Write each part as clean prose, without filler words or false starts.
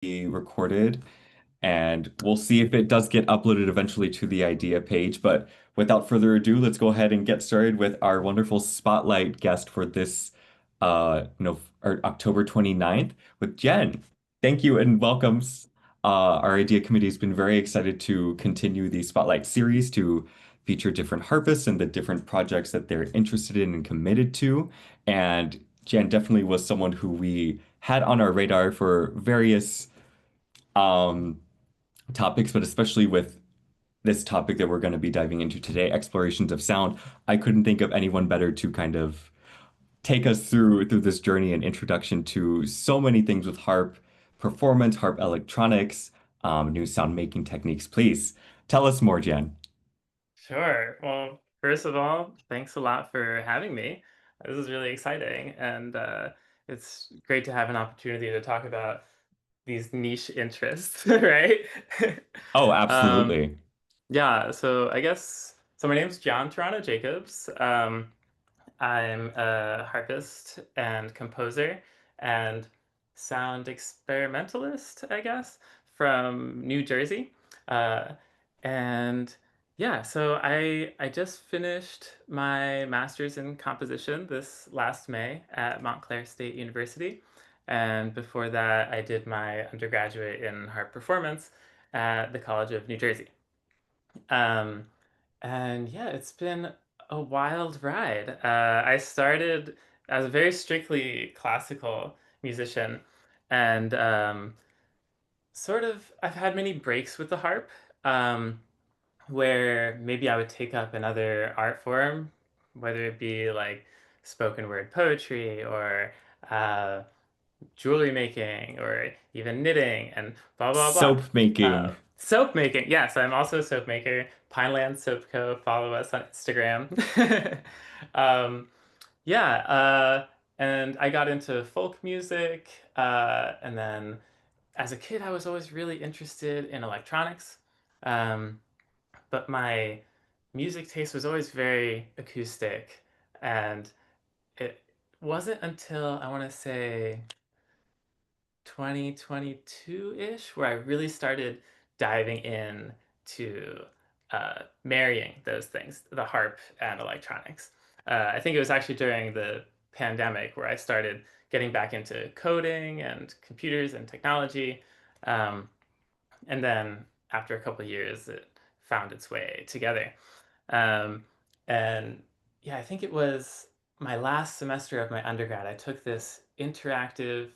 be recorded, and we'll see if it does get uploaded eventually to the idea page. But without further ado, let's go ahead and get started with our wonderful spotlight guest for this or October 29th with Jen. Thank you and welcomes. Our idea committee has been very excited to continue the spotlight series to feature different harpists and the different projects that they're interested in and committed to. And Jen definitely was someone who we had on our radar for various um, topics, but especially with this topic that we're going to be diving into today, explorations of sound. I couldn't think of anyone better to kind of take us through this journey and introduction to so many things with harp performance, harp electronics, new sound making techniques. Please tell us more, Jan. Sure. Well, first of all, thanks a lot for having me. This is really exciting, and it's great to have an opportunity to talk about these niche interests, right? Oh, Um, absolutely. yeah, so I guess so. My name's Gian Torrano Jacobs. I'm a harpist and composer and sound experimentalist, I guess, from New Jersey. Uh, and yeah, so I just finished my master's in composition this last May at Montclair State University. And before that, I did my undergraduate in harp performance at the College of New Jersey. Um, and yeah, it's been a wild ride. I started as a very strictly classical musician, and sort of I've had many breaks with the harp, um, where maybe I would take up another art form, whether it be like spoken word poetry or uh, jewelry making or even knitting and blah blah blah. Soap making. Soap making. Yes, I'm also a soap maker. Pineland Soap Co. Follow us on Instagram. um, yeah, and I got into folk music, and then as a kid, I was always really interested in electronics. Um, but my music taste was always very acoustic, and it wasn't until I want to say 2022-ish where I really started diving in to marrying those things, the harp and electronics. I think it was actually during the pandemic where I started getting back into coding and computers and technology. Um, and then after a couple of years, it found its way together. Um, and yeah, I think it was my last semester of my undergrad. I took this interactive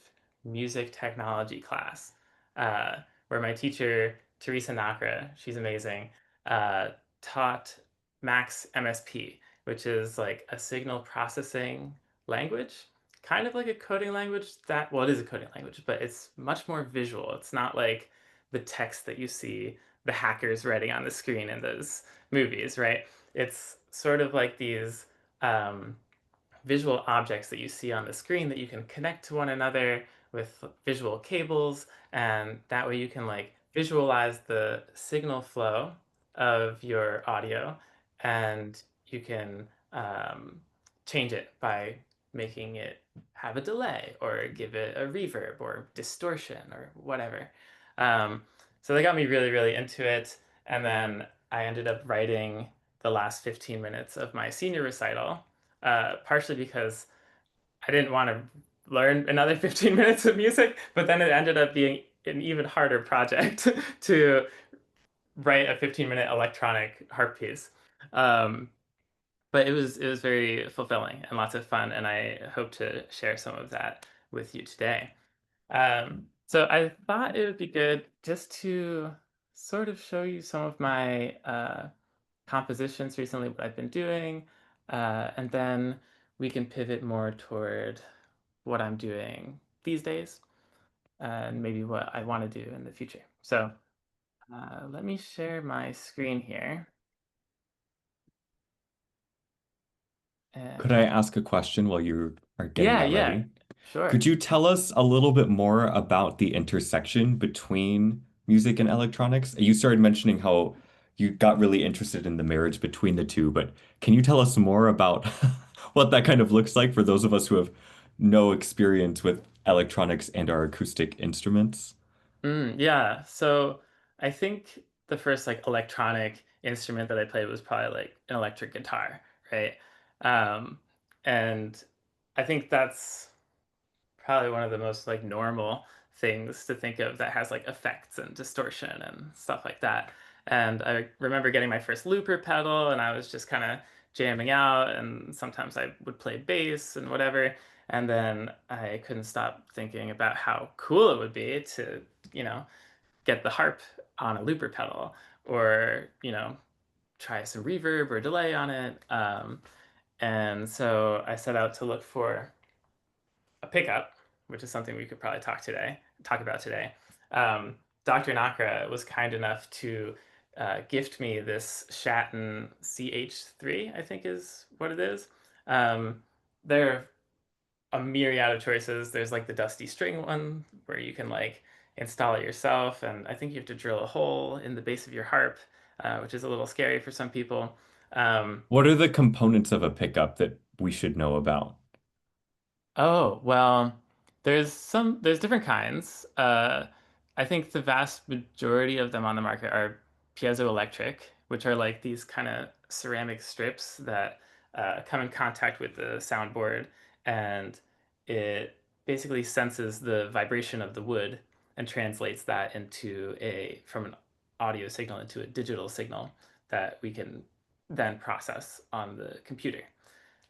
music technology class uh, where my teacher, Teresa Nakra, she's amazing, uh, taught Max MSP, which is like a signal processing language, kind of like a coding language that, well, it is a coding language, but it's much more visual. It's not like the text that you see the hackers writing on the screen in those movies, right? It's sort of like these um, visual objects that you see on the screen that you can connect to one another with visual cables, and that way you can like visualize the signal flow of your audio, and you can change it by making it have a delay or give it a reverb or distortion or whatever. Um, so they got me really, really into it, and then I ended up writing the last 15 minutes of my senior recital, partially because I didn't want to learn another 15 minutes of music, but then it ended up being an even harder project to write a 15-minute electronic harp piece. Um, but it was very fulfilling and lots of fun, and I hope to share some of that with you today. So I thought it would be good just to sort of show you some of my compositions recently, what I've been doing, and then we can pivot more toward what I'm doing these days and maybe what I want to do in the future. So let me share my screen here. Could I And ask a question while you are getting yeah, that yeah, ready? sure. Could you tell us a little bit more about the intersection between music and electronics? You started mentioning how you got really interested in the marriage between the two, but can you tell us more about what that kind of looks like for those of us who have no experience with electronics and our acoustic instruments? Yeah. So I think the first like electronic instrument that I played was probably like an electric guitar, right? Um, and I think that's probably one of the most like normal things to think of that has like effects and distortion and stuff like that. And I remember getting my first looper pedal and I was just kind of jamming out and sometimes I would play bass and whatever. And then I couldn't stop thinking about how cool it would be to, you know, get the harp on a looper pedal or, try some reverb or delay on it. And so I set out to look for a pickup, which is something we could probably talk about today. Dr. Nakra was kind enough to gift me this Shatton CH3, I think is what it is. There are a myriad of choices. There's like the dusty string one where you can like install it yourself, and I think you have to drill a hole in the base of your harp, which is a little scary for some people. Um, What are the components of a pickup that we should know about? Oh, well, there's different kinds. I think the vast majority of them on the market are piezoelectric, which are like these kind of ceramic strips that come in contact with the soundboard, and it basically senses the vibration of the wood and translates that into a from an audio signal into a digital signal that we can then process on the computer.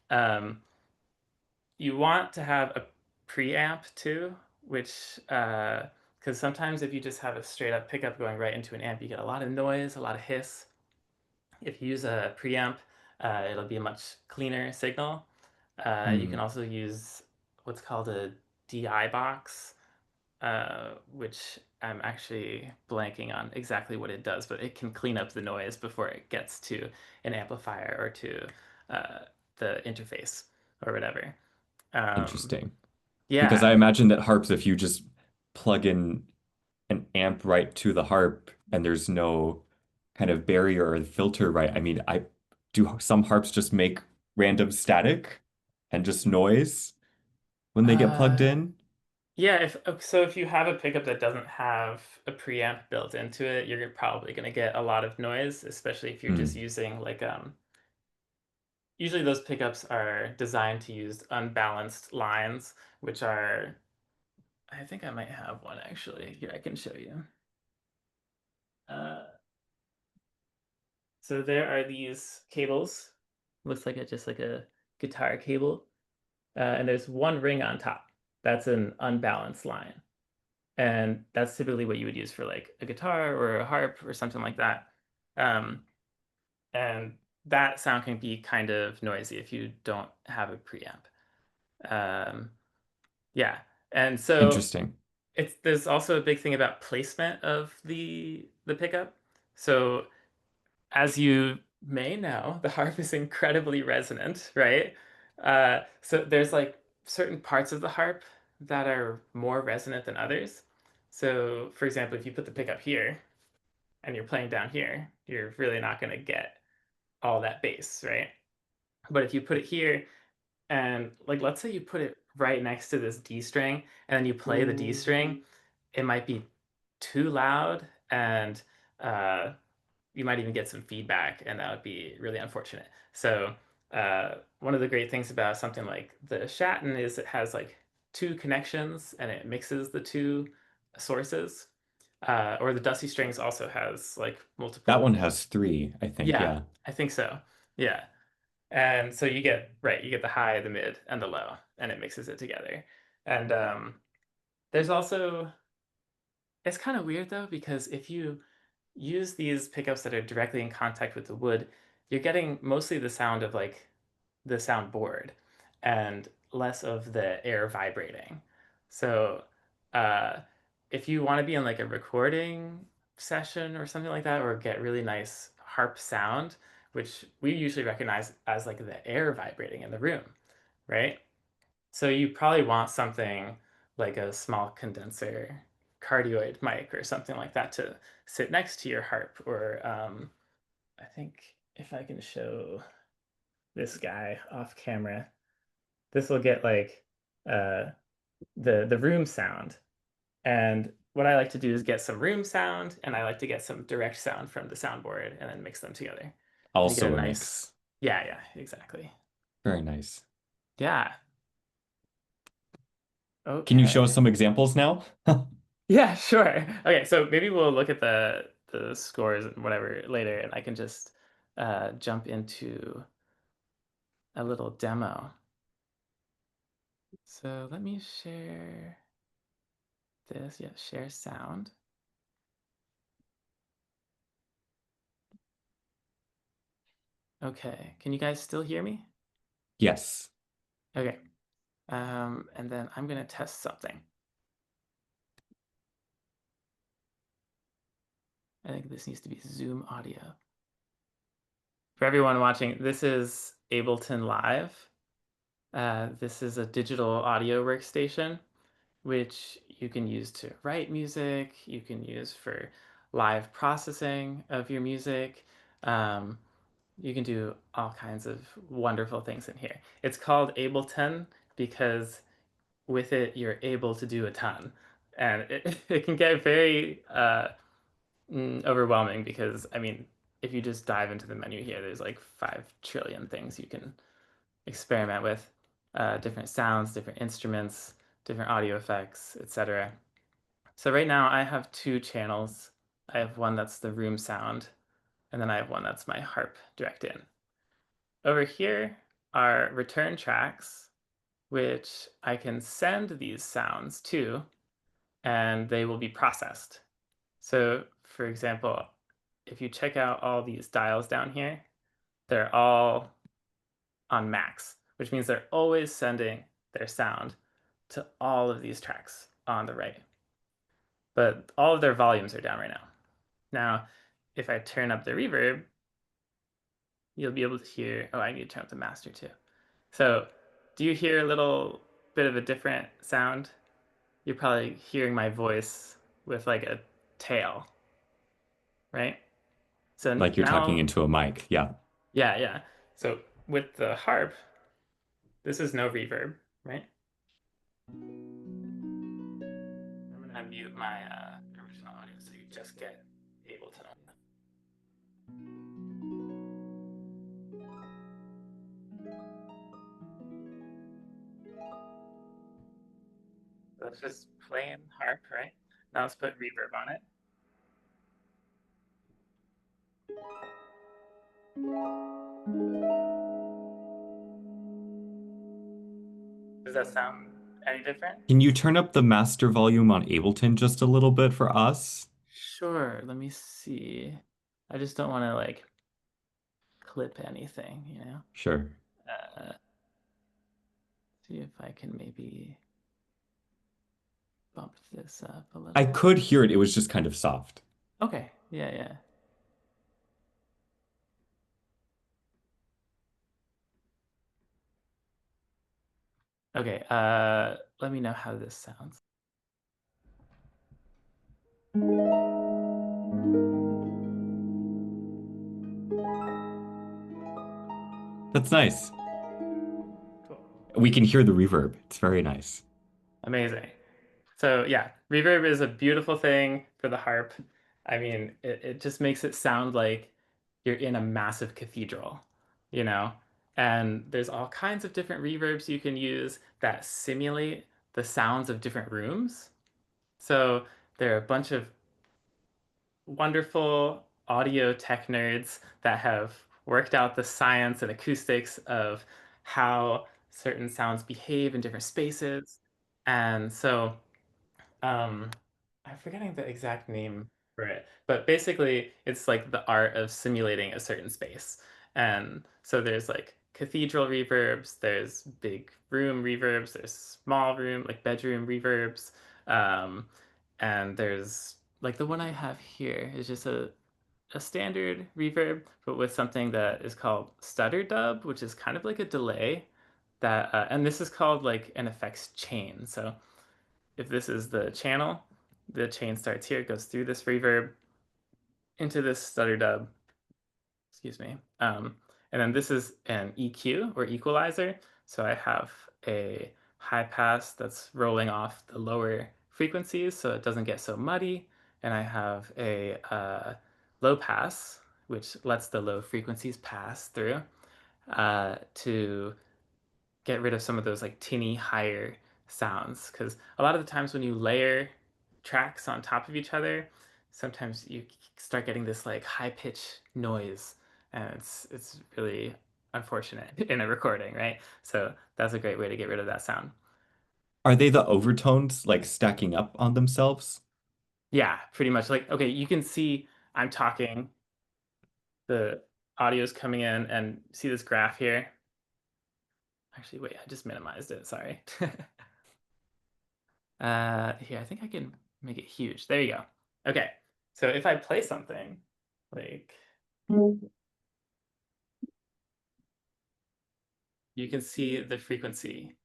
Um, you want to have a preamp too, which because sometimes if you just have a straight up pickup going right into an amp, you get a lot of noise, a lot of hiss. If you use a preamp, it'll be a much cleaner signal. You can Hmm, also use what's called a DI box, which I'm actually blanking on exactly what it does, but it can clean up the noise before it gets to an amplifier or to uh, the interface or whatever. Um, interesting. Because I yeah. imagine that harps, if you just plug in an amp right to the harp and there's no kind of barrier or filter, right? I mean, I do some harps just make random static and just noise when they get plugged Uh, in? yeah, if you have a pickup that doesn't have a preamp built into it, you're probably going to get a lot of noise, especially if you're just Hmm, using usually those pickups are designed to use unbalanced lines, which are I think I might have one actually. Here I can show you. Uh, so there are these cables. Looks like just like a guitar cable. And there's one ring on top. That's an unbalanced line. And that's typically what you would use for like a guitar or a harp or something like that. Um, and that sound can be kind of noisy if you don't have a preamp. Um, yeah, and so interesting. it's there's also a big thing about placement of the pickup. So as you may know, the harp is incredibly resonant, right? So there's like certain parts of the harp that are more resonant than others. So, for example, if you put the pickup here and you're playing down here, you're really not going to get all that bass, right? But if you put it here and like let's say you put it right next to this D string and then you play the D string, it might be too loud and uh, you might even get some feedback, and that would be really unfortunate. So, one of the great things about something like the Shatton is it has like two connections and it mixes the two sources. Or the Dusty Strings also has like That one multiple. has three, I think. Yeah, Yeah. I think so. Yeah. And so you get the high, the mid, and the low, and it mixes it together. And there's also, it's kind of weird though, because if you use these pickups that are directly in contact with the wood, you're getting mostly the sound of like the soundboard and less of the air vibrating. So, uh, if you want to be in like a recording session or something like that, or get really nice harp sound, which we usually recognize as like the air vibrating in the room, right? So you probably want something like a small condenser cardioid mic or something like that to sit next to your harp. Or I think if I can show this guy off camera, this will get like uh, the room sound. And what I like to do is get some room sound, and I like to get some direct sound from the soundboard and then mix them together. And you get a Also a nice, mix. yeah, yeah, exactly. Very nice. Yeah. Can you show us Okay. some examples now? Yeah, sure. Okay, so maybe we'll look at the scores and whatever later, and I can just jump into a little demo. So let me share this. Yeah, share sound. Okay, can you guys still hear me? Yes. Okay. And then I'm gonna test something. I think this needs to be Zoom audio. For everyone watching, this is Ableton Live. This is a digital audio workstation, which you can use to write music, you can use for live processing of your music. Um, you can do all kinds of wonderful things in here. It's called Ableton because with it, you're able to do a ton. And it can get very overwhelming because, I mean, if you just dive into the menu here, there's like 5 trillion things you can experiment with, different sounds, different instruments, different audio effects, etc. So right now I have two channels. I have one that's the room sound, and then I have one that's my harp direct in. Over here are return tracks, which I can send these sounds to, and they will be processed. So, for example, if you check out all these dials down here, they're all on max, which means they're always sending their sound to all of these tracks on the right. But all of their volumes are down right now. Now, if I turn up the reverb, you'll be able to hear, oh, I need to turn up the master too. So, do you hear a little bit of a different sound? You're probably hearing my voice with like a tail, right? So Like you're talking now, into a mic. Yeah. yeah, yeah. So with the harp, this is no reverb, right? I'm gonna mute my original audio so you just get Ableton audio. So that's just plain harp, right? Now let's put reverb on it. Does that sound any different? Can you turn up the master volume on Ableton just a little bit for us? Sure, let me see. I just don't want to like clip anything, you know? Sure. See if I can maybe bump this up a I little. could hear it. It was just kind of soft. Okay, yeah, yeah. Okay, let me know how this sounds. That's nice. Cool. We can hear the reverb. It's very nice. Amazing. So yeah, reverb is a beautiful thing for the harp. I mean, it just makes it sound like you're in a massive cathedral, you know? And there's all kinds of different reverbs you can use that simulate the sounds of different rooms. So there are a bunch of wonderful audio tech nerds that have worked out the science and acoustics of how certain sounds behave in different spaces. And so um, I'm forgetting the exact name for it, but basically it's like the art of simulating a certain space. And so there's like cathedral reverbs, there's big room reverbs, there's small room, like bedroom reverbs, um, and there's like the one I have here is just a standard reverb, but with something that is called stutter dub, which is kind of like a delay that, and this is called like an effects chain. So if this is the channel, the chain starts here, goes through this reverb into this stutter dub, excuse me. And then this is an EQ or equalizer. So I have a high pass that's rolling off the lower frequencies so it doesn't get so muddy. And I have a low pass, which lets the low frequencies pass through to get rid of some of those like tinny higher sounds. Because a lot of the times when you layer tracks on top of each other, sometimes you start getting this like high pitch noise, and it's really unfortunate in a recording, right? So that's a great way to get rid of that sound. Are they the overtones like stacking up on themselves? Yeah, pretty much. Like, okay, you can see I'm talking, the audio's coming in, and see this graph here. Actually, wait, I just minimized it. Sorry. Here, I think I can make it huge. There you go. Okay, so if I play something, like you can see the frequency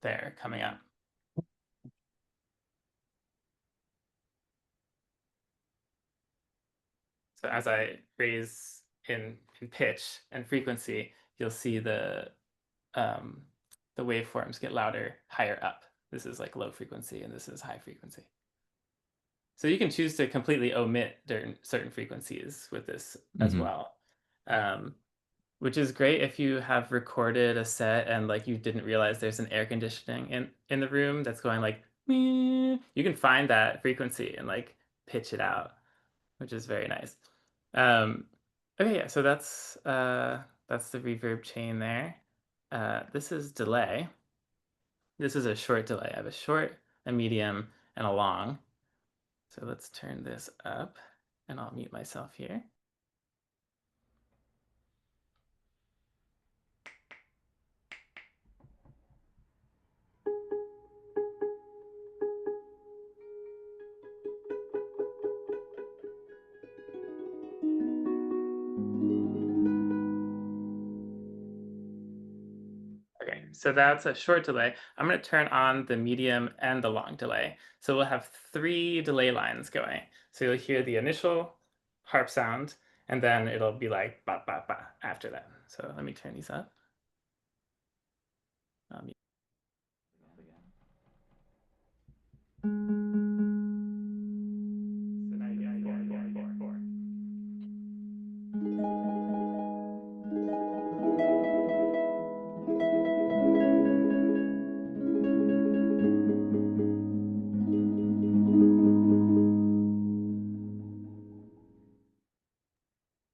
there coming up. So as I raise in pitch and frequency, you'll see um, the waveforms get louder higher up. This is like low frequency, and this is high frequency. So you can choose to completely omit certain frequencies with this as Hmm. well. Um, which is great if you have recorded a set and like you didn't realize there's an air conditioning in the room that's going like "Meow." You can find that frequency and like pitch it out, which is very nice. Um, okay, yeah, so that's the reverb chain there. This is delay. This is a short delay. I have a short, a medium, and a long. So let's turn this up, and I'll mute myself here. Okay, so that's a short delay. I'm going to turn on the medium and the long delay. So we'll have three delay lines going. So you'll hear the initial harp sound, and then it'll be like ba ba ba after that. So let me turn these up. Mute again. So now you get four.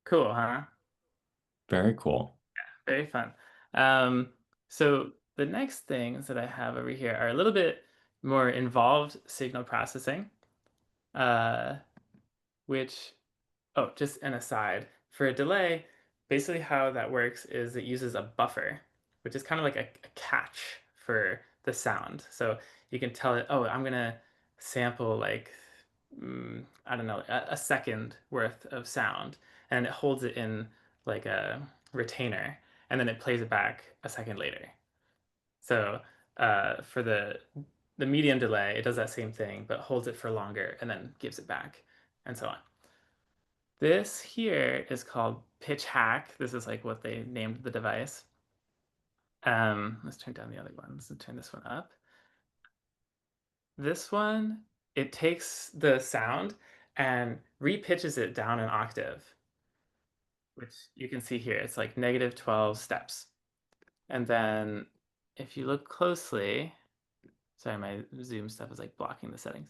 Cool, huh? Very cool. Very fun. Um, so the next things that I have over here are a little bit more involved signal processing, uh, which oh, just an aside. For a delay, basically how that works is it uses a buffer, which is kind of like a catch for the sound. So you can tell it, oh, I'm gonna sample like, I don't know, a second worth of sound, and it holds it in like a retainer, and then it plays it back a second later. So for the medium delay, it does that same thing, but holds it for longer and then gives it back, and so on. This here is called pitch hack. This is like what they named the device. Let's turn down the other ones and turn this one up. This one, it takes the sound and repitches it down an octave, which you can see here. It's like negative 12 steps. And then if you look closely, sorry, my Zoom stuff is like blocking the settings.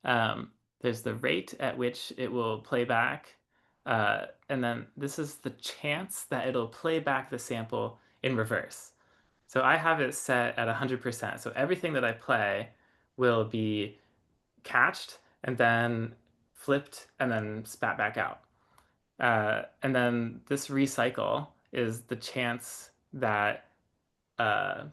Um, there's the rate at which it will play back. And then this is the chance that it'll play back the sample in reverse. So I have it set at 100%. So everything that I play will be catched and then flipped and then spat back out. And then this recycle is the chance uh, that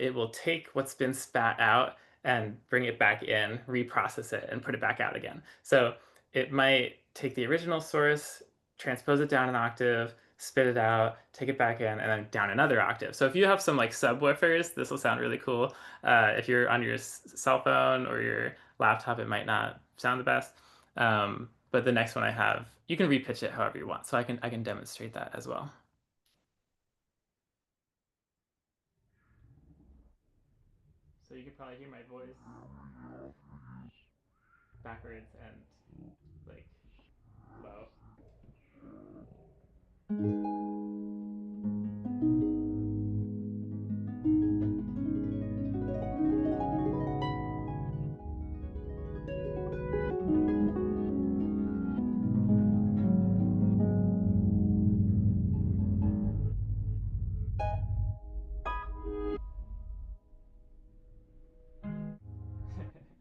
it will take what's been spat out and bring it back in, reprocess it, and put it back out again. So it might take the original source, transpose it down an octave, spit it out, take it back in, and then down another octave. So if you have some like subwoofers, this will sound really cool. If you're on your cell phone or your laptop, it might not sound the best. But the next one I have, you can repitch it however you want. So I can demonstrate that as well. So you can probably hear my voice. backwards and like low.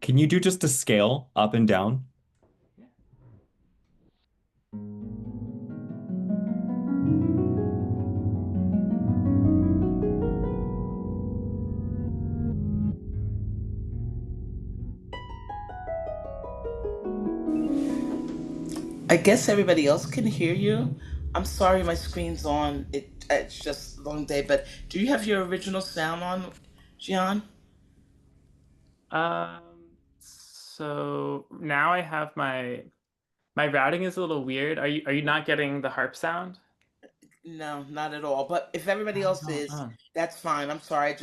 Can you do just a scale up and down? Yeah. I guess everybody else can hear you. I'm sorry my screen's on. It's just a long day, but do you have your original sound on, Gian? So now I have my routing is a little weird. Are you not getting the harp sound? No, not at all. But if everybody What's else going is, on? that's fine. I'm sorry.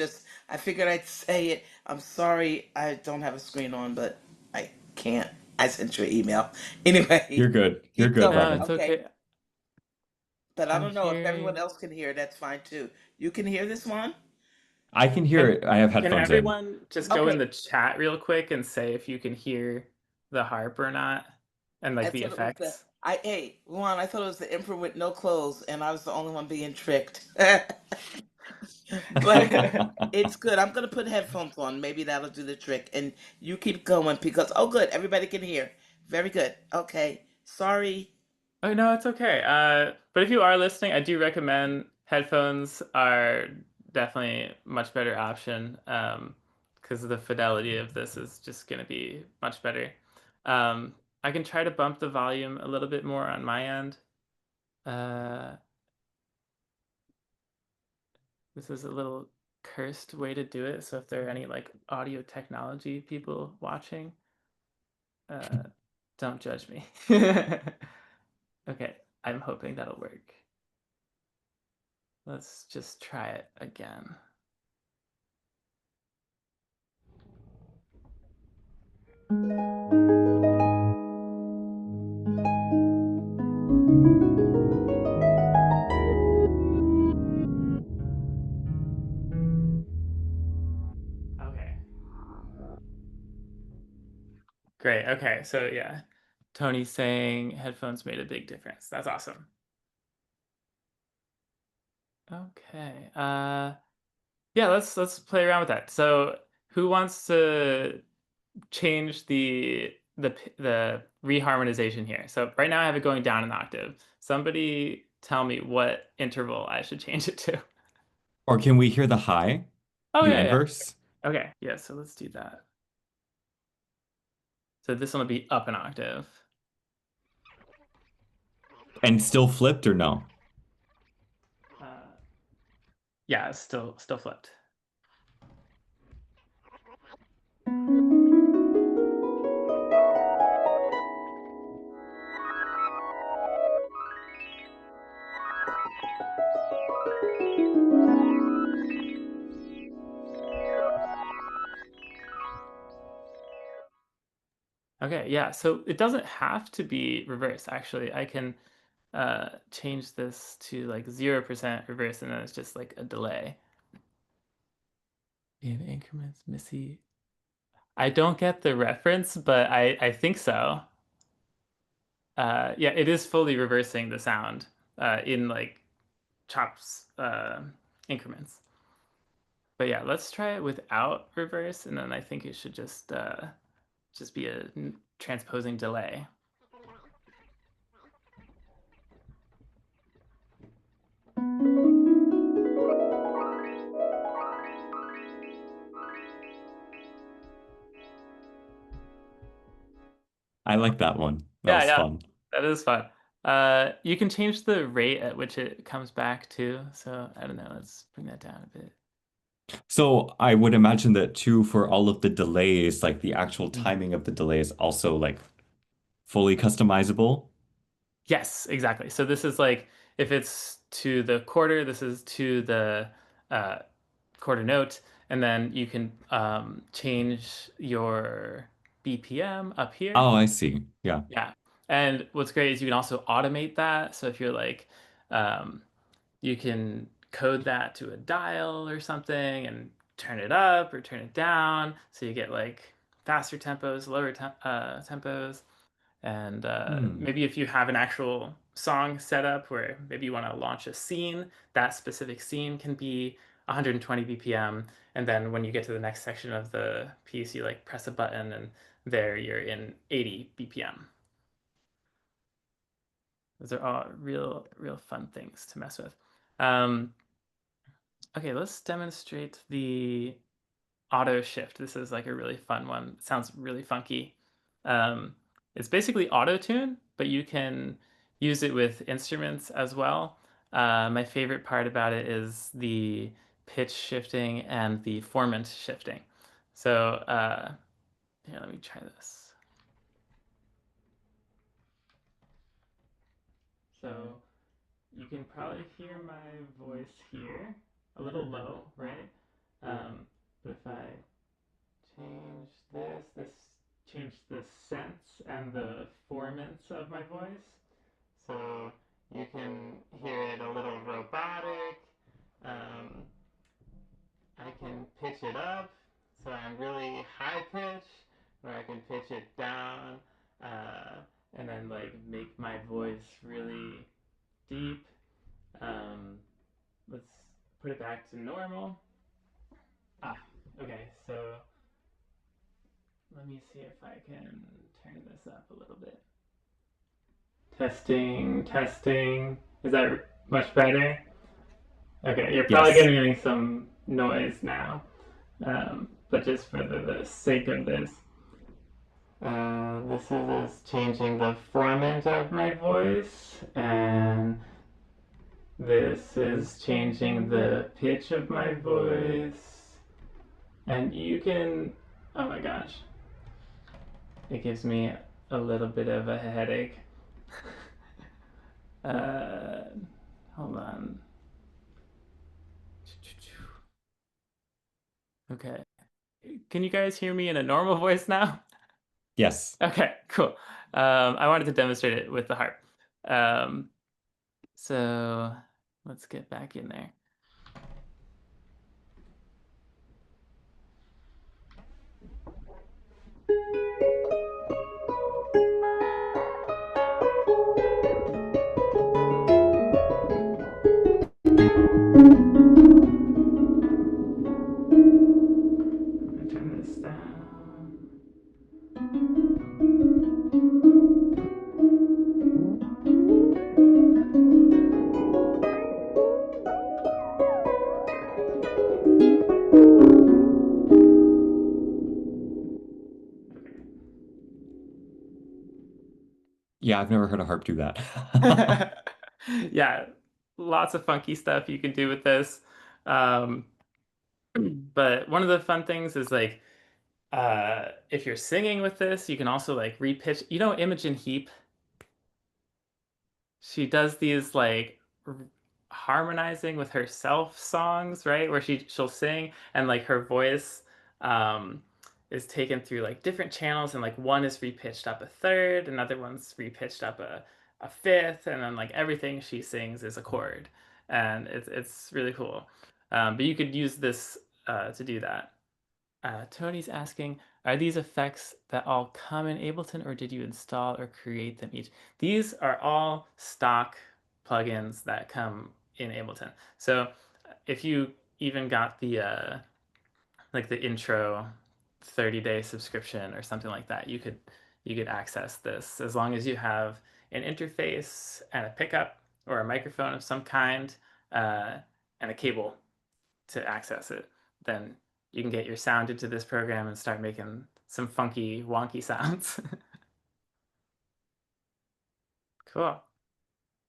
I figured I'd say it. I'm sorry I don't have a screen on, but I can't. I sent you an email. You're Anyway, good. You're keep good, going. No, it's brother. Okay. okay. But I I'm don't know if everyone hearing. else can hear. That's fine too. You can hear this one? I can hear Can it. I have can headphones in. everyone just go in Okay. the chat real quick and say if you can hear the harp or not and I like the thought it was effects? hey, Juan, I thought it was the emperor with no clothes, and I was the only one being tricked. But it's good. I'm gonna put headphones on. Maybe that'll do the trick. And you keep going because oh, good, everybody can hear. Very good. Okay. Sorry. Oh no, it's okay. But if you are listening, I do recommend headphones are definitely much better option. Because the fidelity of this is just gonna be much better. I can try to bump the volume a little bit more on my end. Uh, this is a little cursed way to do it. So if there are any like audio technology people watching, uh, don't judge me. Okay, I'm hoping that'll work. Let's just try it again. Okay. Great. Okay. So yeah, Tony's saying headphones made a big difference. That's awesome. Okay. Yeah, let's play around with that. So who wants to change the reharmonization here? So right now I have it going down an octave. Somebody tell me what interval I should change it to. Or can we hear the high? Oh The yeah, yeah. inverse? Okay. Yeah, so let's do that. So this one will be up an octave. And still flipped or no? Uh, yeah, it's still flipped. Okay, yeah, so it doesn't have to be reverse, actually. I can change this to like 0% reverse and then it's just like a delay. In increments, Missy. I don't get the reference, but I think so. Yeah, it is fully reversing the sound in like chops increments. But yeah, let's try it without reverse, and then I think it should just be a transposing delay. I like that one. That Yeah, was yeah, fun. that is fun. You can change the rate at which it comes back too. So I don't know. Let's bring that down a bit. So I would imagine that too for all of the delays, like the actual Mm. timing of the delay is also like fully customizable. Yes, exactly. So this is like if it's to the quarter, this is to the uh, quarter note, and then you can change your BPM up here. Oh, I see. Yeah. Yeah. And what's great is you can also automate that. So if you're like, um, you can code that to a dial or something and turn it up or turn it down. So you get like faster tempos, tempos. And Hmm. maybe if you have an actual song set up where maybe you want to launch a scene, that specific scene can be 120 BPM. And then when you get to the next section of the piece, you like press a button and there you're in 80 BPM. Those are all real fun things to mess with. Um, okay, let's demonstrate the auto shift. This is like a really fun one. It sounds really funky. Um, it's basically auto tune, but you can use it with instruments as well. My favorite part about it is the pitch shifting and the formant shifting. So here, let me try this. So you can probably hear my voice here, a little low, right? But if I change this changed the sense and the formants of my voice. So you can hear it a little robotic. Um, I can pitch it up, so I'm really high pitch, or I can pitch it down, uh, and then like make my voice really deep. Um, let's put it back to normal. Ah, okay, so let me see if I can turn this up a little bit. Testing, testing. Is that much better? Okay, you're probably Yes. getting some noise now, but just for the sake of this. This is changing the formant of my voice, and this is changing the pitch of my voice. And you can, oh my gosh, it gives me a little bit of a headache. uh, hold on. Okay. Can you guys hear me in a normal voice now? Yes. Okay, cool. I wanted to demonstrate it with the harp. Um, so let's get back in there. I'm gonna turn this down. Yeah, I've never heard a harp do that. Yeah, lots of funky stuff you can do with this. Um, but one of the fun things is like if you're singing with this, you can also like repitch. You know, Imogen Heap, she does these like harmonizing with herself songs, right? Where she'll sing and like her voice um is taken through like different channels and like one is repitched up a third, another one's repitched up a fifth, and then like everything she sings is a chord. And it's really cool. But you could use this to do that. Tony's asking, are these effects that all come in Ableton or did you install or create them each? These are all stock plugins that come in Ableton. So if you even got the like the intro 30-day subscription or something like that, you could access this as long as you have an interface and a pickup or a microphone of some kind uh, and a cable to access it, then you can get your sound into this program and start making some funky, wonky sounds. Cool.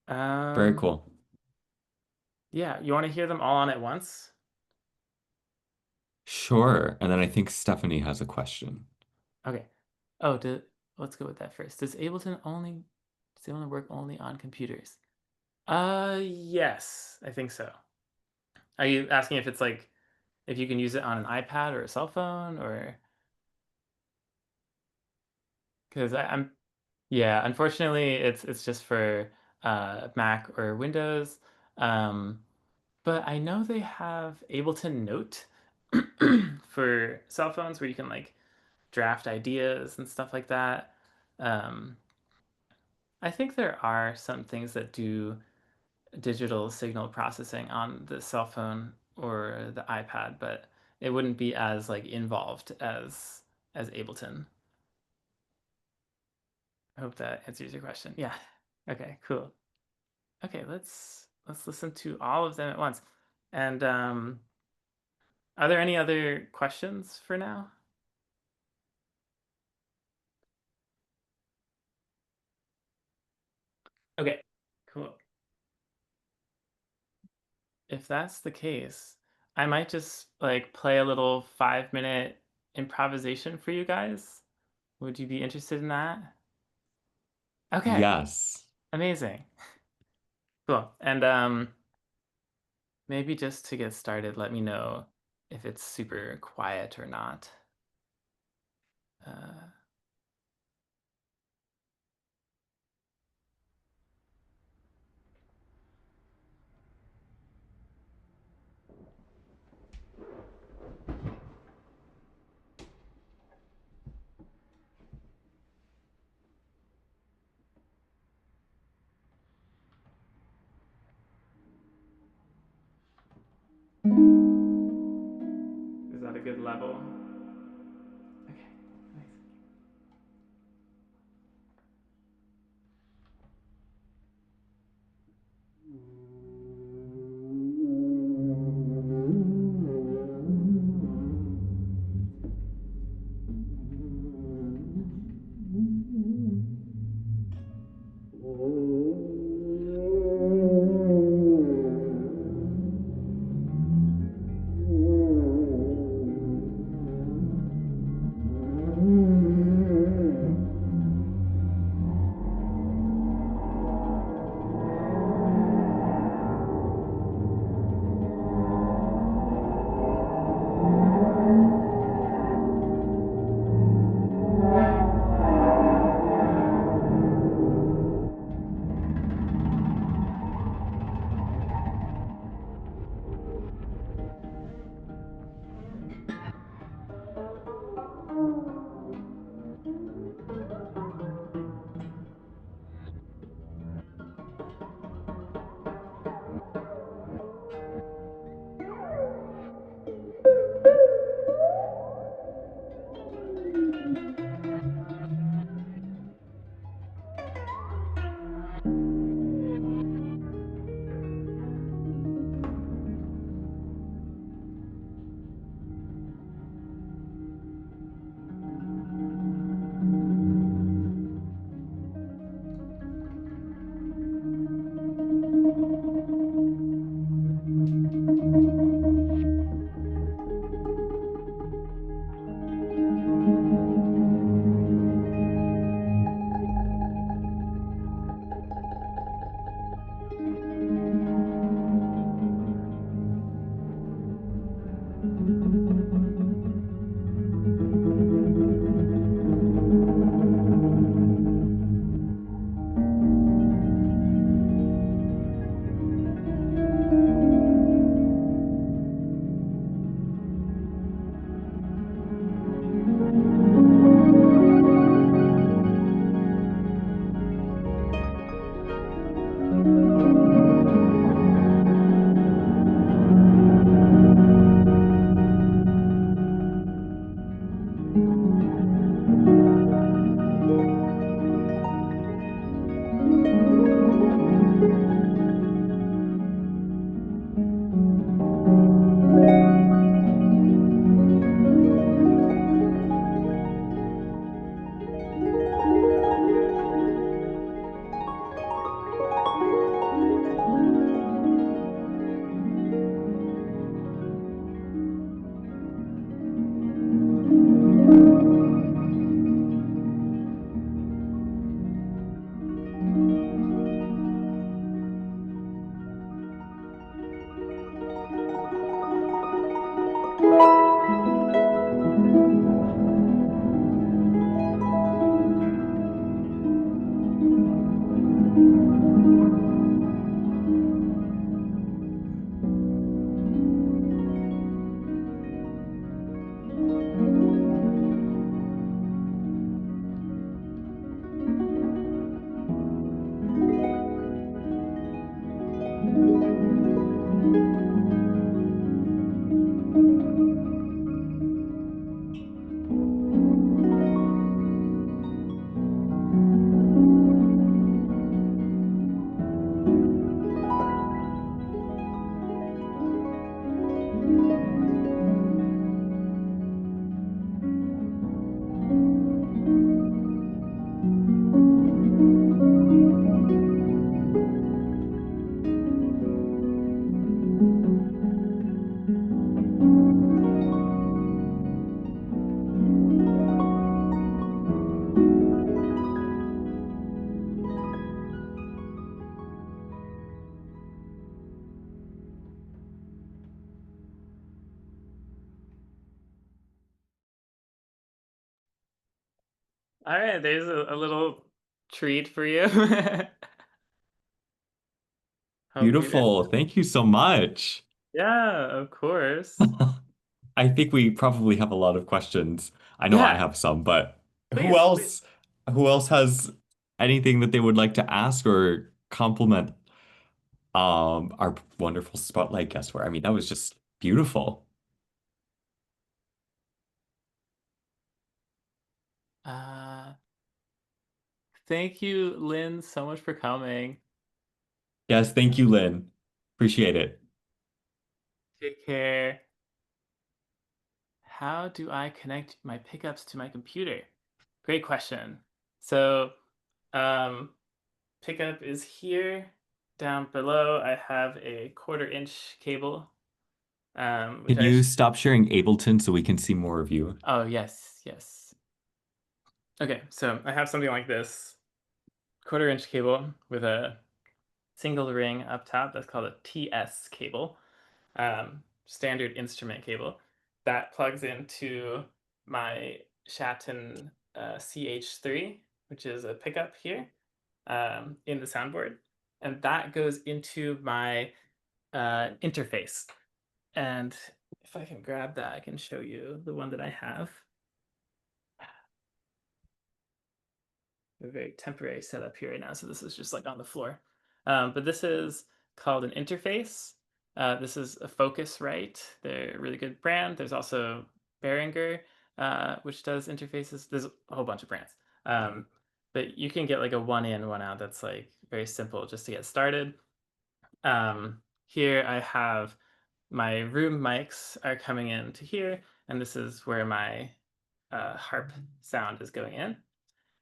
Very Um, cool. yeah, you want to hear them all on at once? Sure. And then I think Stephanie has a question. Okay. Let's go with that first. Does Ableton work only on computers? Yes, I think so. Are you asking if it's like if you can use it on an iPad or a cell phone or because I'm yeah, unfortunately it's just for Mac or Windows. Um, but I know they have Ableton Note for cell phones where you can like draft ideas and stuff like that. Um, I think there are some things that do digital signal processing on the cell phone or the iPad, but it wouldn't be as like involved as Ableton. I hope that answers your question. Yeah. Okay, cool. Okay, let's listen to all of them at once. And are there any other questions for now? Okay, cool. If that's the case, I might just like play a little 5 minute improvisation for you guys. Would you be interested in that? Okay, Yes. amazing. Cool. And maybe just to get started, let me know if it's super quiet or not. Uh, is that a good level? Okay, nice. All right, there's a little treat for you. Hope you Beautiful. Thank you so much. Yeah, of course. I think we probably have a lot of questions. I know I Yeah, have some, but who please, please. else who else has anything that they would like to ask or compliment our wonderful spotlight guest for? I mean, that was just beautiful. Uh, Thank you, Lynn, so much for coming. Yes, thank you, Lynn. Appreciate it. Take care. How do I connect my pickups to my computer? Great question. So, um, pickup is here. Down below, I have a 1/4 inch cable, which Can you stop sharing Ableton so we can see more of you? oh, yes, yes. Okay, so I have something like this 1/4 inch cable with a single ring up top. That's called a TS cable, standard instrument cable. That plugs into my Shatton CH3, which is a pickup here in the soundboard. And that goes into my interface. And if I can grab that, I can show you the one that I have. A very temporary setup here right now, so this is just like on the floor. But this is called an interface. This is a Focusrite. They're a really good brand. There's also Behringer, which does interfaces. There's a whole bunch of brands. But you can get like a one in, one out that's like very simple just to get started. Here I have my room mics are coming into here, and this is where my harp sound is going in.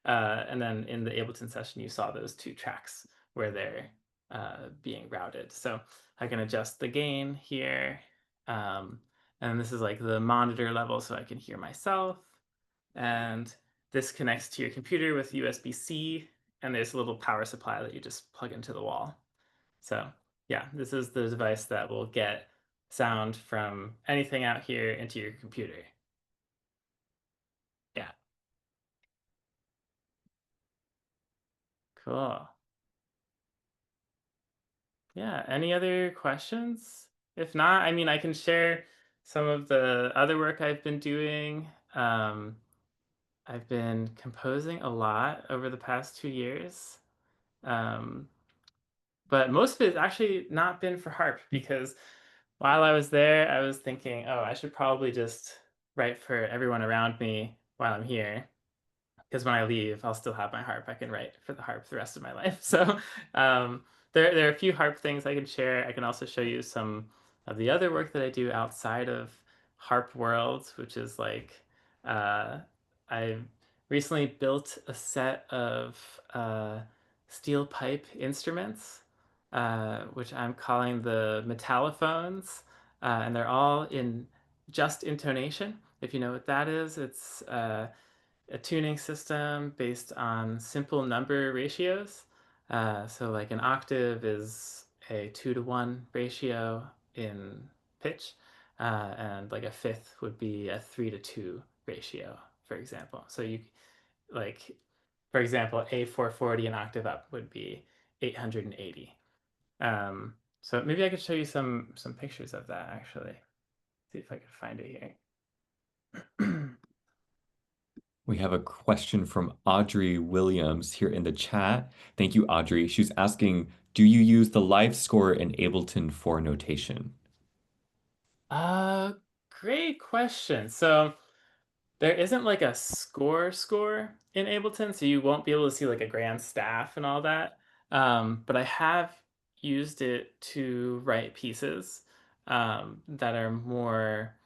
And then in the Ableton session, you saw those 2 tracks where they're being routed. So I can adjust the gain here. Um, and this is like the monitor level so I can hear myself. And this connects to your computer with USB-C. And there's a little power supply that you just plug into the wall. So yeah, this is the device that will get sound from anything out here into your computer. Yeah, cool. Yeah, any other questions? If not, I mean, I can share some of the other work I've been doing. I've been composing a lot over the past 2 years. Um, but most of it's actually not been for harp because while I was there, I was thinking, oh, I should probably just write for everyone around me while I'm here because when I leave, I'll still have my harp. I can write for the harp the rest of my life. So there are a few harp things I can share. I can also show you some of the other work that I do outside of harp world, which is like I recently built a set of steel pipe instruments, which I'm calling the metallophones, and they're all in just intonation. If you know what that is, it's a tuning system based on simple number ratios. So like an octave is a 2-to-1 ratio in pitch, and like a fifth would be a 3-to-2 ratio, for example. So you like, for example, a 440 an octave up would be 880. So maybe I could show you some pictures of that actually. See if I could find it here. We have a question from Audrey Williams here in the chat. Thank you, Audrey. She's asking, do you use the live score in Ableton for notation? Uh, Great question. So there isn't like a score in Ableton, so you won't be able to see like a grand staff and all that. But I have used it to write pieces that are more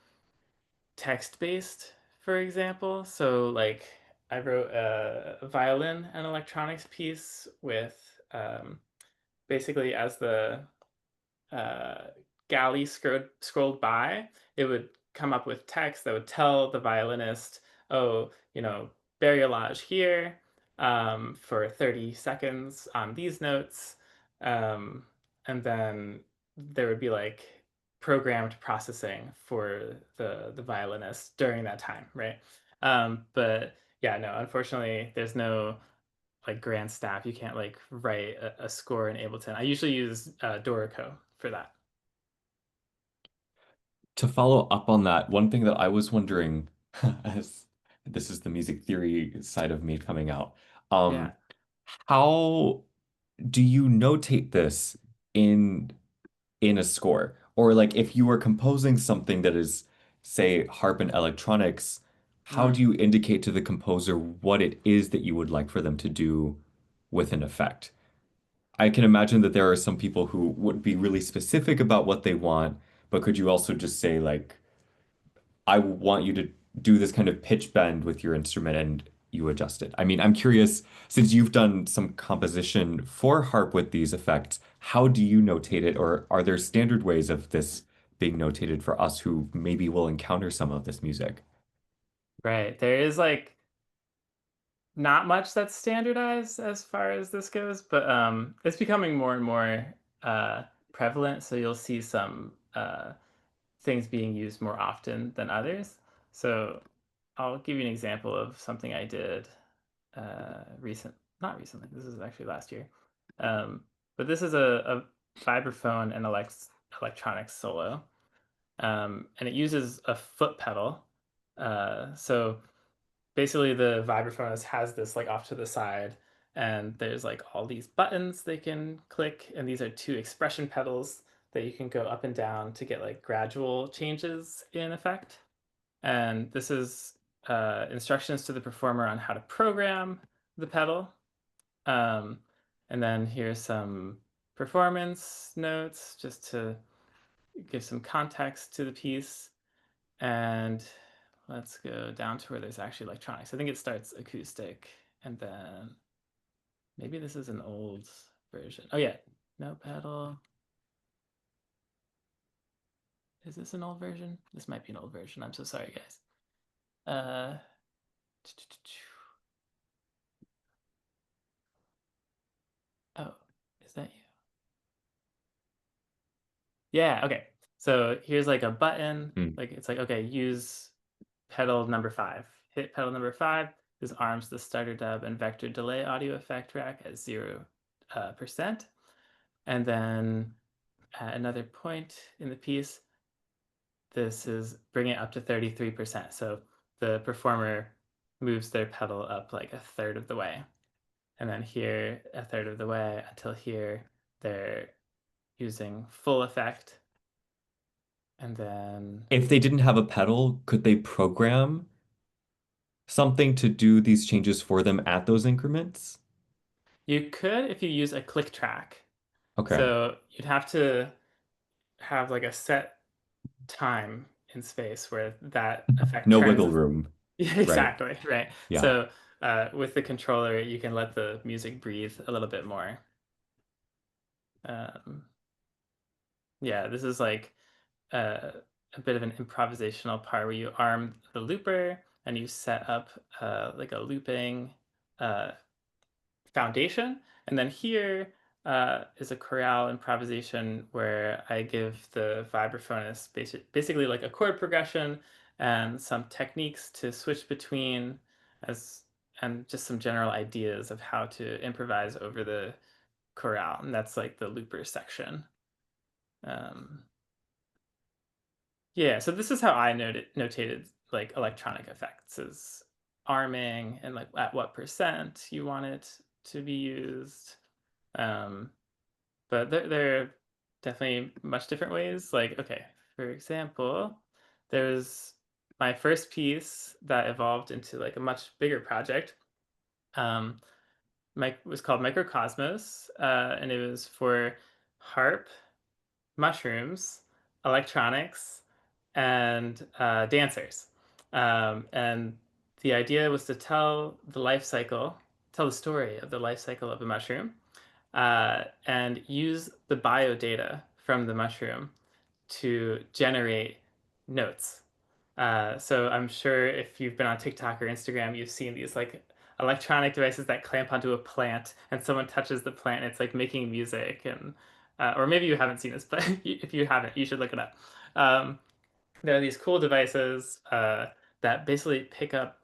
text-based, for example. So like I wrote a violin and electronics piece with basically as the uh, galley scrolled by, it would come up with text that would tell the violinist, oh, bariolage here for 30 seconds on these notes. Um, and then there would be like programmed processing for the violinist during that time, right? But yeah, no, unfortunately, there's no like grand staff. You can't like write a score in Ableton. I usually use Dorico for that. To follow up on that, one thing that I was wondering, as this is the music theory side of me coming out, Yeah. um, how do you notate this in in a score? Or like if you are composing something that is, say, harp and electronics, how do Mm. you indicate to the composer what it is that you would like for them to do with an effect? I can imagine that there are some people who would be really specific about what they want, but could you also just say like, I want you to do this kind of pitch bend with your instrument and you adjust it. I mean, I'm curious, since you've done some composition for harp with these effects, how do you notate it, or are there standard ways of this being notated for us who maybe will encounter some of this music? Right. There is like not much that's standardized as far as this goes, but it's becoming more and more uh prevalent. So you'll see some things being used more often than others. So I'll give you an example of something I did not recently. This is actually last year. Um, but this is a vibraphone and electronic solo, and it uses a foot pedal. So basically, the vibraphone has this like off to the side, and there's like all these buttons they can click, and these are two expression pedals that you can go up and down to get like gradual changes in effect. And this is instructions to the performer on how to program the pedal. Um, and then here's some performance notes just to give some context to the piece. And let's go down to where there's actually electronics. I think it starts acoustic, and then maybe this is an old version. Oh yeah, no pedal. Is this an old version? This might be an old version. I'm so sorry, guys. Uh, oh, is that you? Yeah, okay. So here's like a button. Hmm. Like it's like, okay, use pedal number 5. Hit pedal number 5. This arms the starter dub and vector delay audio effect rack at 0%. And then at another point in the piece, this is bringing it up to 33%. So the performer moves their pedal up like a third of the way. And then here, a third of the way until here, they're using full effect. And then If they didn't have a pedal, could they program something to do these changes for them at those increments? you could if you use a click track. Okay. So you'd have to have like a set time in space where that effect No turns. wiggle room, Yeah, right? exactly, right. Yeah. So with the controller, you can let the music breathe a little bit more. Um, yeah, this is like uh, a bit of an improvisational part where you arm the looper and you set up like a looping uh, foundation. And then here is a chorale improvisation where I give the vibraphonist basically like a chord progression and some techniques to switch between as and just some general ideas of how to improvise over the chorale. And that's like the looper section. Um, yeah, so this is how I notated like electronic effects is arming and like at what percent you want it to be used. Um, but there are definitely much different ways. Like, okay, for example, there's my first piece that evolved into like a much bigger project. Um, was called Microcosmos, and it was for harp, mushrooms, electronics, and dancers. And the idea was to tell the story of the life cycle of a mushroom, and use the biodata from the mushroom to generate notes. So I'm sure if you've been on TikTok or Instagram, you've seen these like electronic devices that clamp onto a plant, and someone touches the plant, and it's like making music. And or maybe you haven't seen this, but if you haven't, you should look it up. Um, there are these cool devices that basically pick up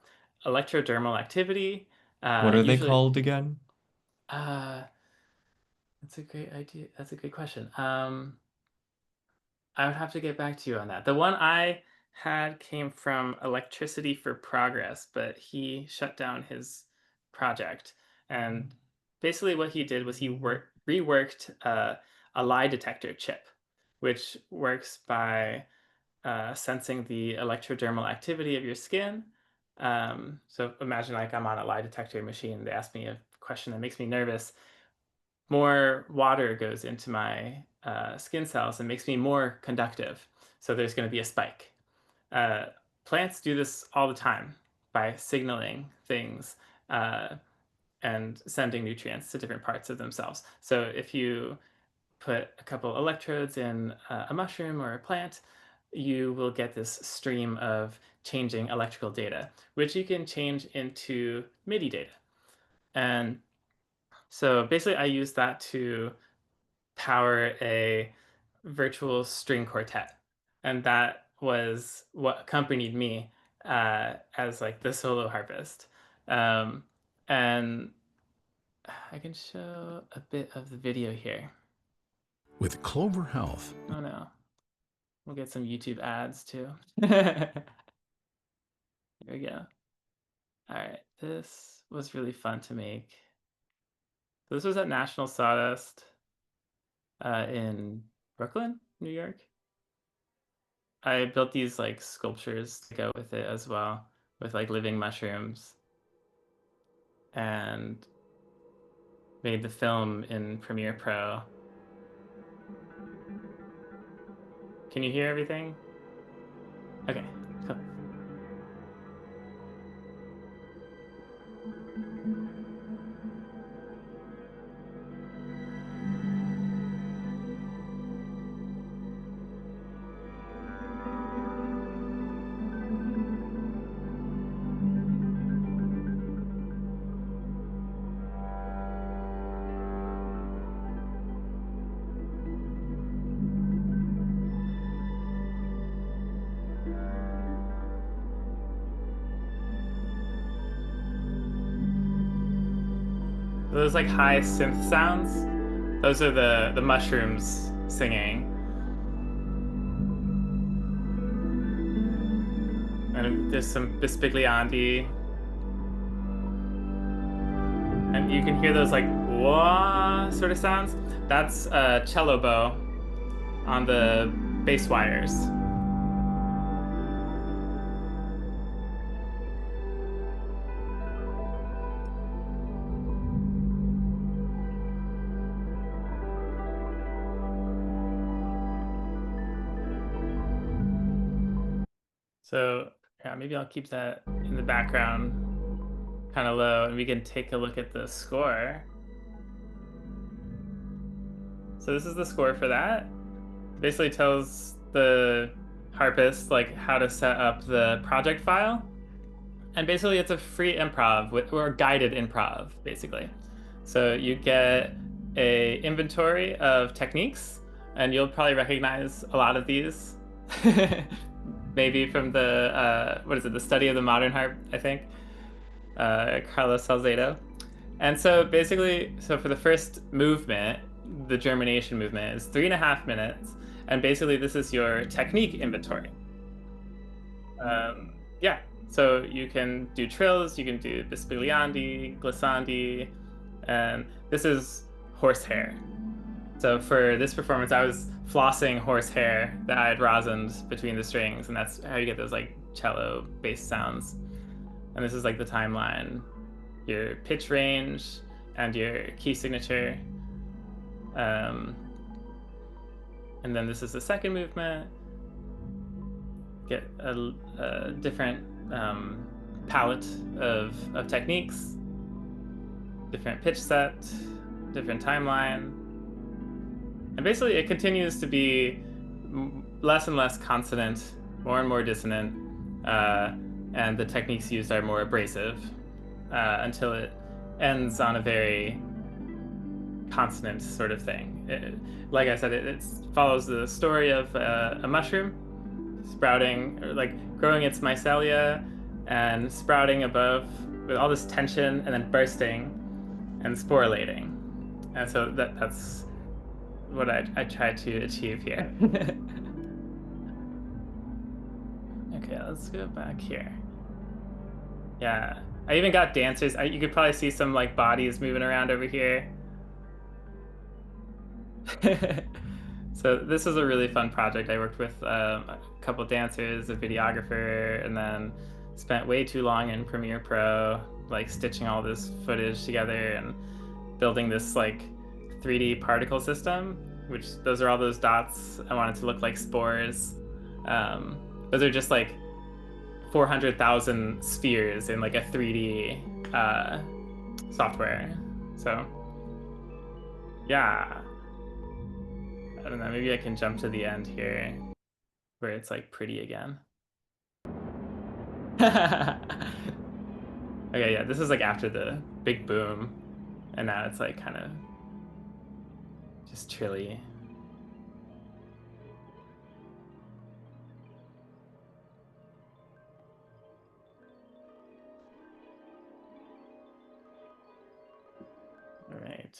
electrodermal activity. What are they Usually, called again? uh, that's a great idea. That's a good question. I would have to get back to you on that. The one I had came from Electricity for Progress, but he shut down his project. And basically, what he did was reworked a lie detector chip, which works by sensing the electrodermal activity of your skin. So imagine like I'm on a lie detector machine. They ask me a question that makes me nervous. More water goes into my skin cells and makes me more conductive. So there's going to be a spike. Uh, Plants do this all the time by signaling things and sending nutrients to different parts of themselves. So if you put a couple electrodes in a mushroom or a plant, you will get this stream of changing electrical data, which you can change into MIDI data. And so basically, I use that to power a virtual string quartet. And that was what accompanied me as like the solo harpist. Um, and I can show a bit of the video here. With Clover Health. Oh no. We'll get some YouTube ads too. Here we go. All right, this was really fun to make. So this was at National Sawdust in Brooklyn, New York. I built these like sculptures to go with it as well, with like living mushrooms, and made the film in Premiere Pro. Can you hear everything? Okay, cool. Those like high synth sounds, those are the mushrooms singing. And there's some Bispigliandi. And you can hear those like wah sort of sounds. That's a cello bow on the bass wires. So yeah, maybe I'll keep that in the background kind of low and we can take a look at the score. So this is the score for that. It basically tells the harpist like how to set up the project file. And basically it's a free improv or guided improv, basically. So you get a inventory of techniques, and you'll probably recognize a lot of these. Maybe from the what is it, the study of the modern harp, I think, Carlos Salcedo. And so basically, so for the first movement, the germination movement is 3.5 minutes, and basically this is your technique inventory. Yeah, so you can do trills, you can do Bispigliandi, glissandi, and this is horsehair. So for this performance, I was flossing horsehair that I had rosined between the strings, and that's how you get those like cello bass sounds. And this is like the timeline, your pitch range, and your key signature. And then this is the second movement. Get a different palette of techniques, different pitch set, different timeline. And basically it continues to be less and less consonant, more and more dissonant, and the techniques used are more abrasive until it ends on a very consonant sort of thing. Like I said, it follows the story of a mushroom sprouting, or like growing its mycelia and sprouting above with all this tension and then bursting and sporulating. And so that's what I try to achieve here. Okay, let's go back here. Yeah, I even got dancers. You could probably see some like bodies moving around over here. So this was a really fun project. I worked with a couple dancers, a videographer, and then spent way too long in Premiere Pro, like stitching all this footage together and building this like 3D particle system, which those are all those dots I wanted to look like spores. Those are just like 400,000 spheres in like a 3D software. So yeah, I don't know, maybe I can jump to the end here where it's like pretty again. Okay, yeah, this is like after the big boom, and now it's like kind of just trilly. All right.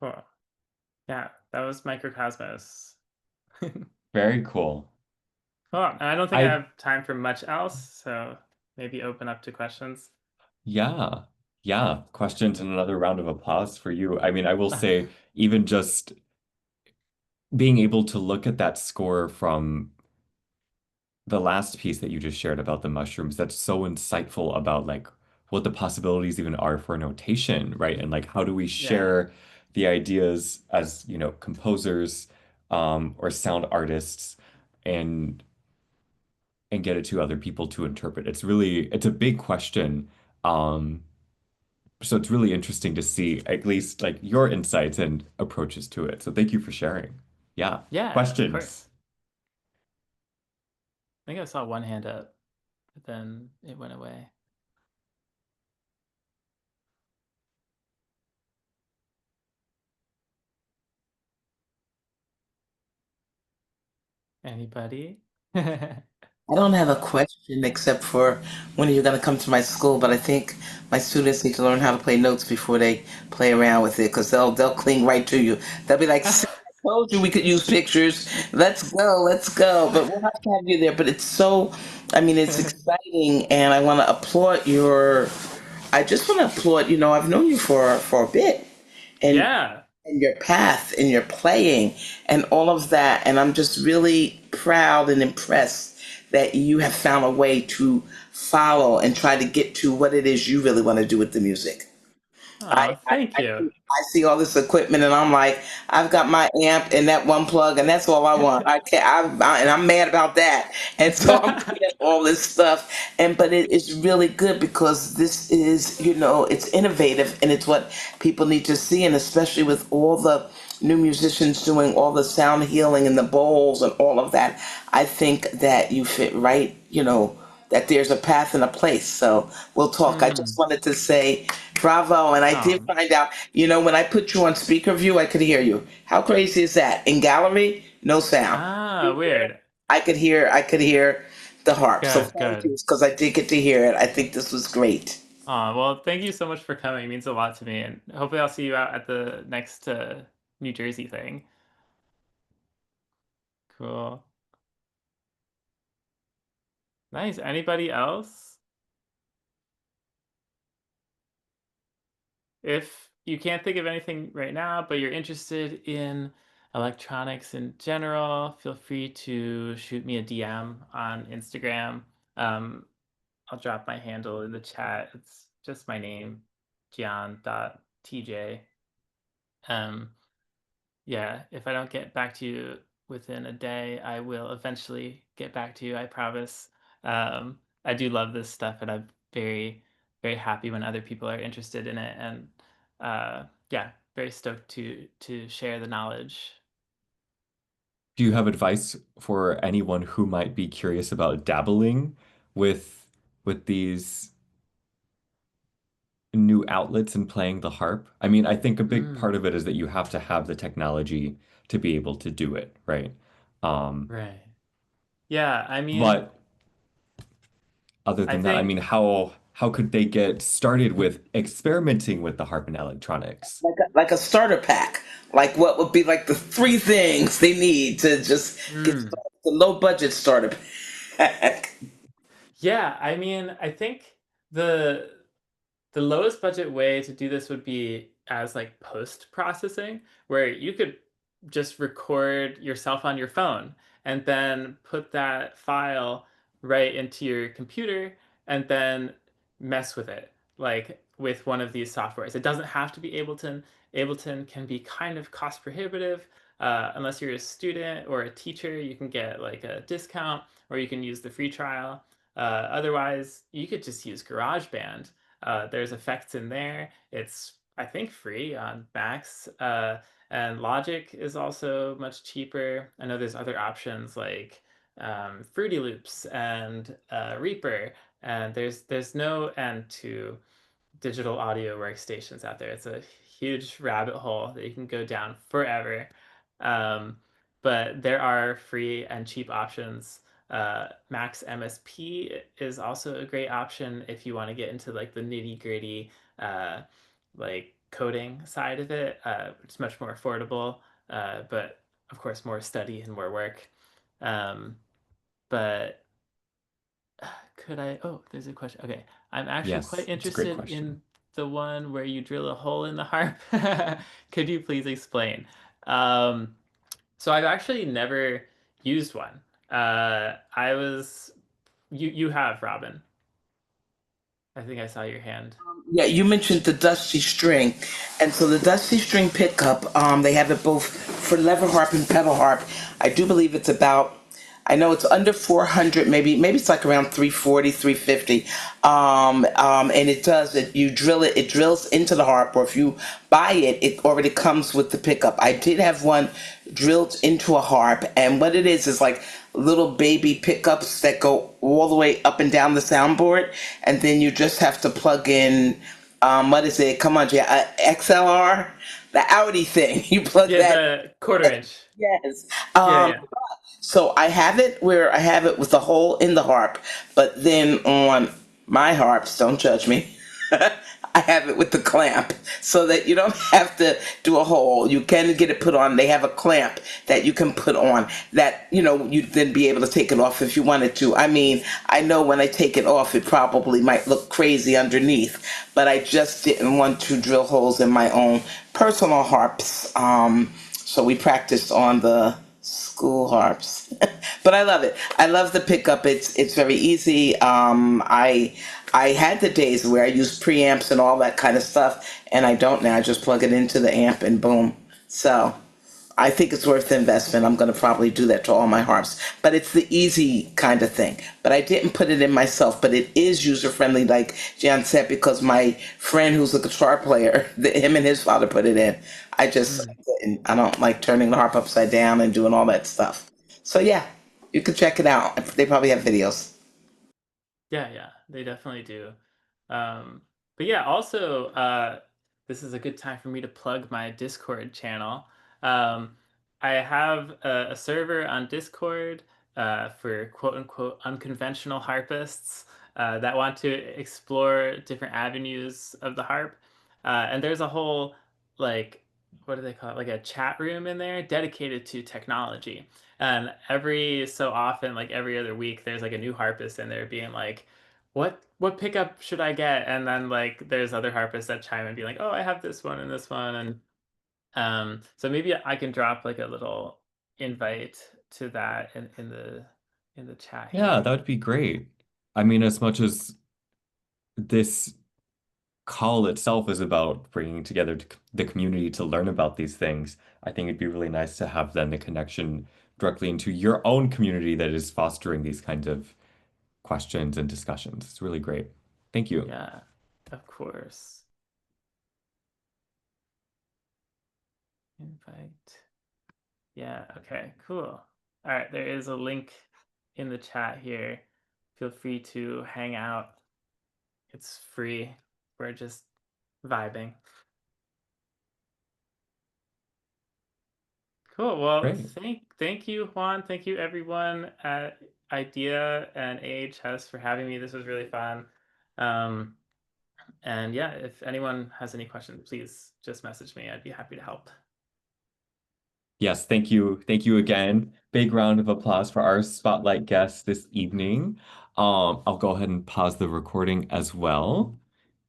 Cool. Yeah, that was Microcosmos. Very cool. Cool. And I don't think I I have time for much else, so maybe open up to questions. Yeah. Yeah. Questions and another round of applause for you. I mean, I will say, even just being able to look at that score from the last piece that you just shared about the mushrooms, that's so insightful about like what the possibilities even are for notation, right? And like how do we Yeah. share the ideas as, composers or sound artists and get it to other people to interpret. It's a big question. Um, So it's really interesting to see at least like your insights and approaches to it. So thank you for sharing. Yeah. Yeah, of Questions? course. I think I saw one hand up, but then it went away. Anybody? I don't have a question except for when are you going to come to my school? But I think my students need to learn how to play notes before they play around with it because they'll cling right to you. They'll be like, "See, I told you we could use pictures. Let's go, let's go." But we'll have to have you there. But it's so, I mean, it's exciting, and I want to applaud your. I just want to applaud. I've known you for a bit, and Yeah. your path and your playing and all of that. And I'm just really proud and impressed that you have found a way to follow and try to get to what it is you really want to do with the music. I, Oh, I, thank I you. see I see all this equipment and I'm like, I've got my amp and that one plug and that's all I want. I can't, and I'm mad about that. And so I'm looking at all this stuff but it is really good because this is, it's innovative and it's what people need to see. And especially with all the new musicians doing all the sound healing and the bowls and all of that, I think that you fit right, that there's a path and a place. So we'll talk. I just Mm. wanted to say bravo. And I did Oh. find out, when I put you on speaker view, I could hear you. How crazy is that? In gallery, no sound. Ah, weird. I could hear the harp. So Good, thank you good. because I did get to hear it. I think this was great. Well, thank you so much for coming. It means a lot to me, and hopefully I'll see you out at the next New Jersey thing. Cool. Nice. Anybody else? If you can't think of anything right now, but you're interested in electronics in general, feel free to shoot me a DM on Instagram. Um, I'll drop my handle in the chat. It's just my name, Gian.tj. Um, yeah, if I don't get back to you within a day, I will eventually get back to you, I promise. I do love this stuff, and I'm very, very happy when other people are interested in it, and yeah, very stoked to share the knowledge. Do you have advice for anyone who might be curious about dabbling with these new outlets and playing the harp? I mean, I think a big part Mm, of it is that you have to have the technology to be able to do it, right? Um, right. Yeah, I mean, but other I than that, I think mean, how could they get started with experimenting with the harp and electronics? Like a starter pack. Like what would be like the three things they need to just get mm, started? The low budget starter pack. yeah, I mean, I think the the lowest budget way to do this would be as like post processing, where you could just record yourself on your phone and then put that file right into your computer and then mess with it like with one of these softwares. It doesn't have to be Ableton. Ableton can be kind of cost prohibitive. Unless you're a student or a teacher, you can get like a discount or you can use the free trial. Otherwise, you could just use GarageBand. There's effects in there. It's, I think, free on Macs. And Logic is also much cheaper. I know there's other options like Fruity Loops and Reaper, and there's no end to digital audio workstations out there. It's a huge rabbit hole that you can go down forever. Um, but there are free and cheap options. Max MSP is also a great option if you want to get into like the nitty gritty, uh, like coding side of it. It's much more affordable, but of course more study and more work. Um, but could I? Oh, there's a question. Okay, I'm actually quite Yes, it's a great interested question. in the one where you drill a hole in the harp. Could you please explain? So I've actually never used one. I was you have Robin. I think I saw your hand. Yeah, you mentioned the Dusty String, and so the Dusty String pickup, they have it both for lever harp and pedal harp. I do believe it's about, I know it's under 400, maybe it's like around 340, 350. And it does it. You drill it, it drills into the harp, or if you buy it, it already comes with the pickup. I did have one drilled into a harp, and what it is like little baby pickups that go all the way up and down the soundboard, and then you just have to plug in, what is it? Come on, yeah, XLR, the Audi thing. You plug Yeah, that. the quarter inch. Yes. Yeah, yeah. So I have it where I have it with the hole in the harp, but then on my harps, don't judge me. I have it with the clamp so that you don't have to do a hole. You can get it put on. They have a clamp that you can put on that, you'd then be able to take it off if you wanted to. I mean, I know when I take it off, it probably might look crazy underneath, but I just didn't want to drill holes in my own personal harps. So we practiced on the school harps. But I love it. I love the pickup. It's very easy. I had the days where I used preamps and all that kind of stuff, and I don't now. I just plug it into the amp and boom. So I think it's worth the investment. I'm going to probably do that to all my harps. But it's the easy kind of thing. But I didn't put it in myself. But it is user friendly, like Gian said, because my friend who's a guitar player, him and his father put it in. Mm. I don't like turning the harp upside down and doing all that stuff. So yeah, you can check it out. They probably have videos. Yeah, yeah, they definitely do. But yeah, also, this is a good time for me to plug my Discord channel. Um, I have a server on Discord for quote unquote unconventional harpists that want to explore different avenues of the harp. And there's a whole, like, what do they call it? Like a chat room in there dedicated to technology. And every so often, like every other week, there's like a new harpist in there being like, what pickup should I get? And then like there's other harpists that chime and be like, oh, I have this one and this one. And so maybe I can drop like a little invite to that in the chat Yeah, that here. would be great. I mean, as much as this call itself is about bringing together the community to learn about these things, I think it'd be really nice to have then the connection directly into your own community that is fostering these kinds of questions and discussions. It's really great. Thank you. Yeah, of course. Invite. Yeah, okay, cool. All right, there is a link in the chat here. Feel free to hang out. It's free. We're just vibing. Cool. Well, Great. thank you, Juan. Thank you, everyone. IDEA and AHS for having me. This was really fun. Um, and yeah, if anyone has any questions, please just message me. I'd be happy to help. Yes, thank you. Thank you again. Big round of applause for our spotlight guest this evening. I'll go ahead and pause the recording as well.